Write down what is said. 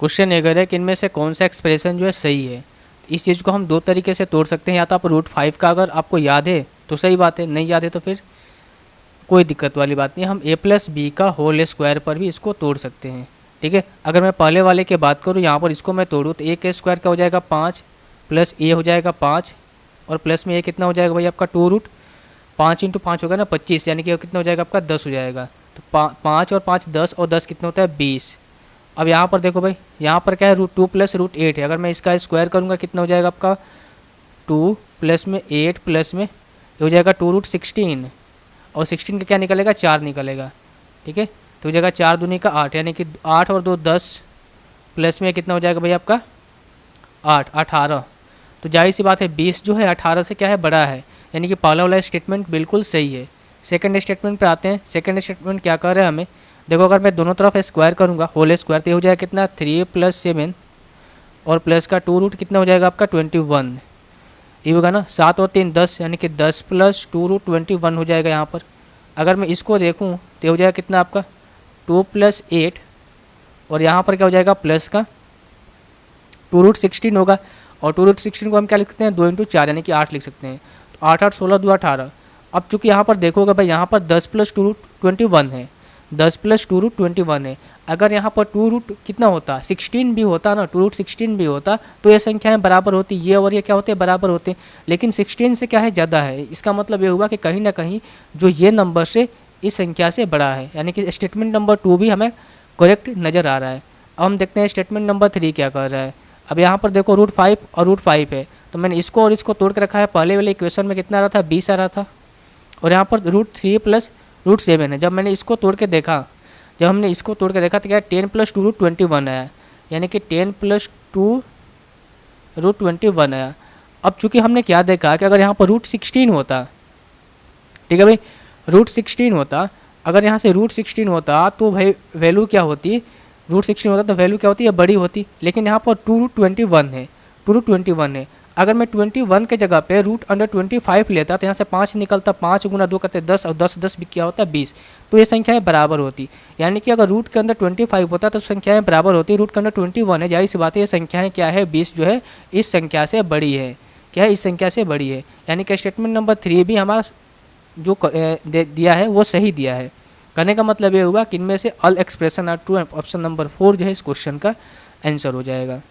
Question ये कह रहा है कि इनमें से कौन सा एक्सप्रेशन जो है सही है। इस चीज़ को हम दो तरीके से तोड़ सकते हैं, या तो आप √5 का अगर आपको याद है तो सही बात है, नहीं याद है तो फिर कोई दिक्कत वाली बात नहीं, हम a+b का होल स्क्वायर पर भी इसको तोड़ सकते हैं। ठीक है, अगर मैं पहले वाले की बात करूँ, यहाँ पर इसको मैं तोड़ूँ तो a का स्क्वायर क्या हो जाएगा 5 प्लस a हो जाएगा 5 और प्लस में a कितना हो जाएगा भाई आपका 2√5 × 5 होगा ना 25, यानी कि कितना हो जाएगा आपका 10 हो जाएगा। तो 5 और 5 10 और 10 कितना होता है 20। अब यहाँ पर देखो भाई, यहाँ पर क्या है √2 + √8 है, अगर मैं इसका स्क्वायर करूँगा कितना हो जाएगा आपका 2 प्लस में 8 प्लस में ये हो जाएगा 2√16 और 16 का क्या निकलेगा 4 निकलेगा। ठीक है, तो हो जाएगा 4 दूनी का 8, यानी कि 8 और 2 10 प्लस में कितना हो जाएगा भाई आपका 8 18। तो जाहिर सी बात है 20 जो है 18 से क्या है बड़ा है, यानी कि पहला वाला स्टेटमेंट बिल्कुल सही है। सेकंड स्टेटमेंट पे आते हैं। सेकंड स्टेटमेंट क्या कर रहा है हमें, देखो अगर मैं दोनों तरफ स्क्वायर करूँगा होल स्क्वायर तो हो जाएगा कितना 3 + 7 और प्लस का 2 कितना हो जाएगा आपका 21, ये होगा ना 7 और 3 10, यानी कि 10 + 2√21 हो जाएगा यहाँ पर। अगर मैं इसको देखूँ तो हो जाएगा कितना आपका 2 + 8 और यहाँ पर क्या हो जाएगा प्लस का 2√16 होगा, और 2√16 को हम क्या लिख सकते हैं 2 × 4 यानी कि 8 लिख सकते हैं। तो 8 8 16 2 18। अब चूँकि यहाँ पर देखोगे भाई यहाँ पर 10 + 2√21 है, 10 + 2√21 है। अगर यहाँ पर 2 कितना होता 16 भी होता ना, 2√16 भी होता तो ये संख्याएं बराबर होती, ये और ये क्या होते बराबर होते, लेकिन 16 से क्या है ज़्यादा है। इसका मतलब ये हुआ कि कहीं ना कहीं जो ये नंबर से इस संख्या से बड़ा है, यानी कि स्टेटमेंट नंबर 2 भी हमें करेक्ट नज़र आ रहा है। अब हम देखते हैं स्टेटमेंट नंबर 3 क्या कर रहा है। अब यहाँ पर देखो √5 और √5 है, तो मैंने इसको और इसको तोड़ के रखा है। पहले वाले इक्वेशन में कितना आ रहा था 20 आ रहा था, और यहाँ पर √3 + √7 है। जब मैंने इसको तोड़ के देखा, जब हमने इसको तोड़ के देखा तो क्या 10 + 2√21 आया, यानी कि 10 + 2√21 आया। अब चूंकि हमने क्या देखा कि अगर यहाँ पर √16 होता, ठीक है भाई √16 होता, अगर यहाँ से √16 होता तो भाई वैल्यू क्या होती, √16 होता तो वैल्यू क्या होती है बड़ी होती, लेकिन यहाँ पर 2√21 है, 2√21 है। अगर मैं 21 के जगह पे √25 लेता तो यहाँ से 5 निकलता, 5 × 2 करते 10 और 10 10 भी क्या होता 20, तो ये संख्याएं बराबर होती। यानी कि अगर रूट के अंदर 25 होता तो संख्याएं बराबर होती, रूट के अंदर 21 है, जाहिर सी बात है ये संख्याएं क्या है 20 जो है इस संख्या से बड़ी है, क्या है इस संख्या से बड़ी है। यानी कि स्टेटमेंट नंबर 3 भी हमारा जो दिया है वो सही दिया है। कहने का मतलब ये हुआ कि इनमें से all expression are true, option number 4 जो है इस क्वेश्चन का आंसर हो जाएगा।